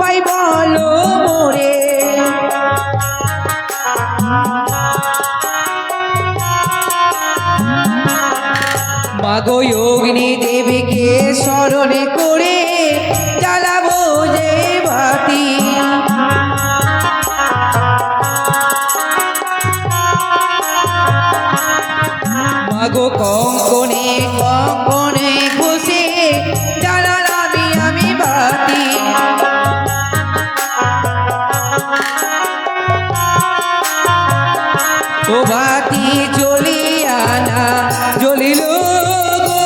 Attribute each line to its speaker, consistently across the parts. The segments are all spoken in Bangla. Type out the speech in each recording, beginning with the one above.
Speaker 1: উপায় বলো মোরে। মাগো অগ্নি দেবীকে স্মরণে করে জ্বালাবো যে বাতি। মাগো কঙ্কনে কঙ্কনে ঘষে জ্বালালামি আমি বাতি। ও বাতি জ্বলিয়া না জ্বলিল গো,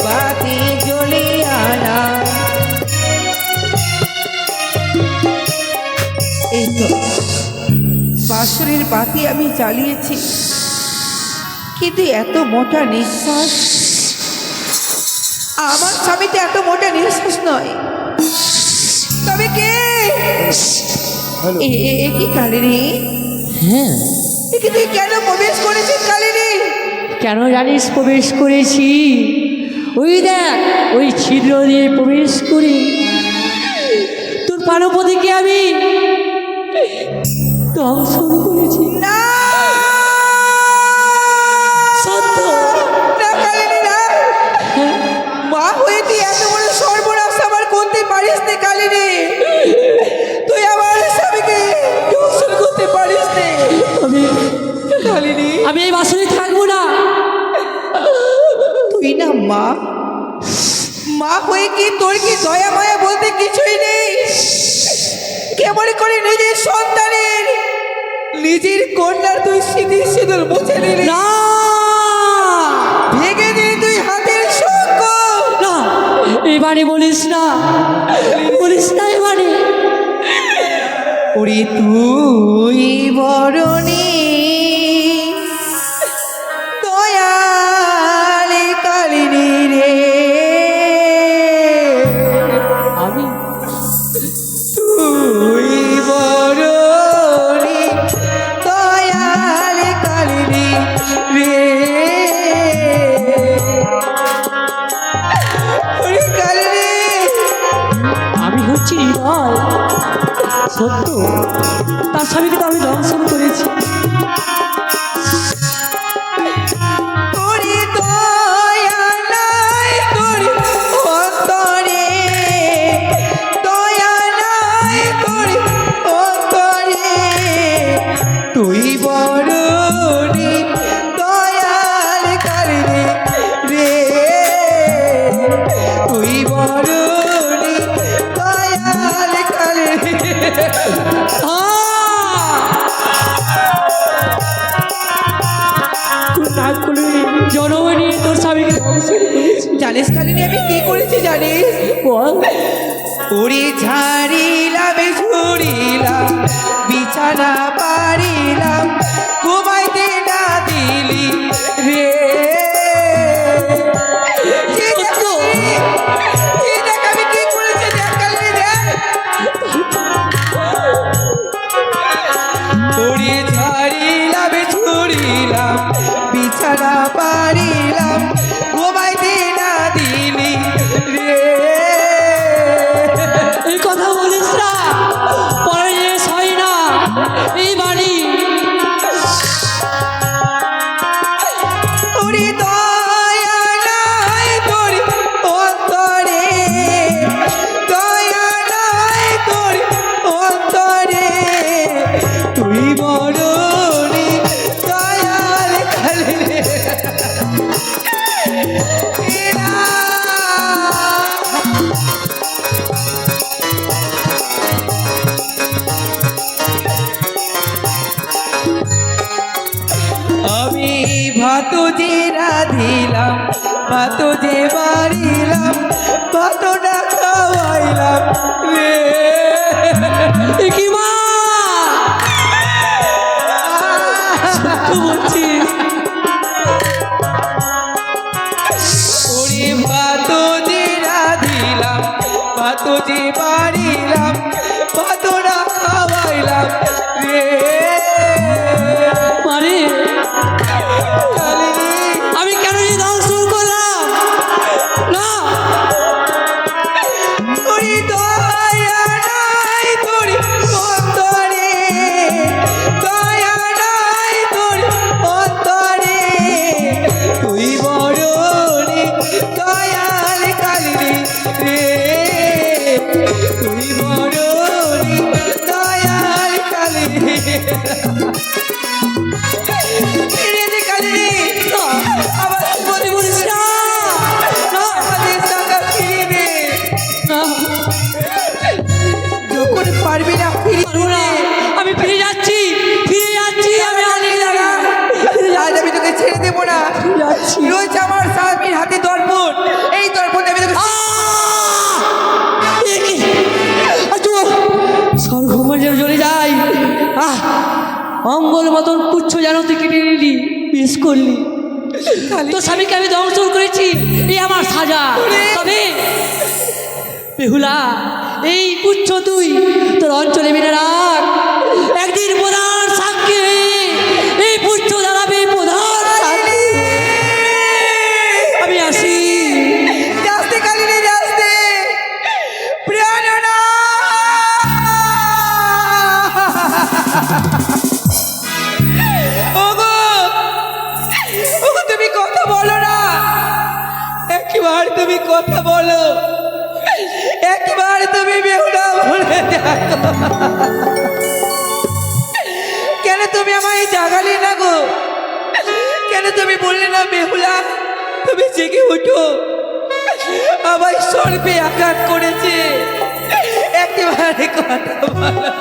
Speaker 1: বাতি জ্বলিয়া না। এই তো বাঁশরের বাতি আমি জ্বালিয়েছি, কিন্তু এত মোটা নিঃশ্বাস, আমার স্বামীতে এত মোটা নিঃশ্বাস নয়। তবে কে? কি কালিনী?
Speaker 2: হ্যাঁ,
Speaker 1: একে তুই কেন প্রবেশ করেছিস কালিনী?
Speaker 2: কেন জানিস প্রবেশ করেছি? ওই দেখ, ওই ছিদ্র দিয়ে প্রবেশ করি তোর পার্বতীকে আমি দংশন করেছি।
Speaker 1: না
Speaker 2: সত্য
Speaker 1: না কালিনী না, মা হয়ে তুই এত বড় সর্বনাশ আমার করতে পারিস না কালিনী। তুই আমার স্বামীকে দংশন করতে পারিস না কালিনী।
Speaker 2: আমি এই বাসনে থাকবো না।
Speaker 1: তুই না মা, মা হয়ে কি তোর কি দয়া মায়া বলতে কিছুই নেই? কেমন করে নিজের সন্তানের, নিজের কন্যার তুই সিঁদুর সিঁদুর মুছে দিলি,
Speaker 2: না
Speaker 1: ভেঙে দিলি তুই হাতের শঙ্খ।
Speaker 2: না, এবারে বলিস না, বলিস না এবারে।
Speaker 1: ওরে তুই বরণী দয়ালে কালিনী রে,
Speaker 2: আমি
Speaker 1: তুই বরণী দয়ালে কালিনী রে। ওরে কালিনী,
Speaker 2: আমি হচ্ছি হৃদয়। সত্য, তার স্বামীকে তো আমি দংশন করেছি।
Speaker 1: তোরে দয়া নাই তোর অন্তরে, দয়া নাই তোর অন্তরে, তুই বরণী দয়াল কালিনী রে, তুই বরণী দয়াল কালিনী।
Speaker 2: জনম নিয়ে তোর স্বামীকে দংশন করেছি।
Speaker 1: জানিস কালিনী আমি কি করেছি জানিস?
Speaker 2: বল।
Speaker 1: ওরে ঝাড়িলাম ঝুড়িলাম বিছানা পারিলাম, ঘুমাইতে না দিলি রে। আমি কি করেছি দেখ কালিনী দেখ। ওরে ঝাড়িলাম ঝুড়িলাম বিছানা পারিলাম, ঘুমাইতে না দিলি রে।
Speaker 2: এই কথা বলিস না, পরে শেষ হয় না এই বাড়ি।
Speaker 1: ওরে দয়া নাই তোর অন্তরে, দয়া নাই তোর অন্তরে, তুই বরণী দয়াল কালিনী। আমি ভাত যে রাধিলাম, ভাত যে বাড়িলাম, ভাত না খাওয়াইলাম রে।
Speaker 2: কি মা বলছিস?
Speaker 1: ওরে ভাত যে রাধিলাম, ভাত যে বাড়িলাম, ভাত না খাওয়াইলাম রে।
Speaker 2: মারে
Speaker 1: কালিনী,
Speaker 2: আমি কেন এই দংশন করলাম? না,
Speaker 1: ওরে দয়া নাই তোর অন্তরে, দয়া নাই তোর অন্তরে, তুই বড় রে দয়াল কালী রে, তুই বড় রে দয়াল কালী রে। রে রে কালী রে, আমার বলে বলিস না, আমাদের টাকা ফিরিয়ে দে। যখন পারবি না ফিরিয়ে দে।
Speaker 2: আমি ফিরে যাচ্ছি, আমি আলি দাদা
Speaker 1: আজ আমি তোকে ছেড়ে দেবো না।
Speaker 2: যাচ্ছি।
Speaker 1: রয়েছে আমার স্বামীর হাতে দর্পণ, এই দর্পণ আমি তোকে
Speaker 2: স্বর্গমঞ্জে চলে যাই। অঙ্গল মতন পুচ্ছ যেন তুই কেটে নিলি, বেশ করলি। তোর স্বামীকে আমি দংশন করেছি, এই আমার সাজা। তবে বেহুলা, এই পুচ্ছ তুই তোর অঞ্চলে মেনে রাখ। একদিন প্রধান সাক্ষী হয়ে এই পুচ্ছ দাঁড়াবে, প্রধান সাক্ষী। আমি আসি।
Speaker 1: যাস্তে কালী রে যাস্তে, প্রাণনা। ওগো, ওগো তুমি কথা বলো না, একবার তুমি কথা বলো, একবার তুমি বেহুলা বলে দেখো। কেন তুমি আমায় জাগালে না গো? কেন তুমি বললে না বেহুলা তুমি জেগে উঠো? আমায় সর্পে আঘাত করেছে, একেবারে কথা বলো।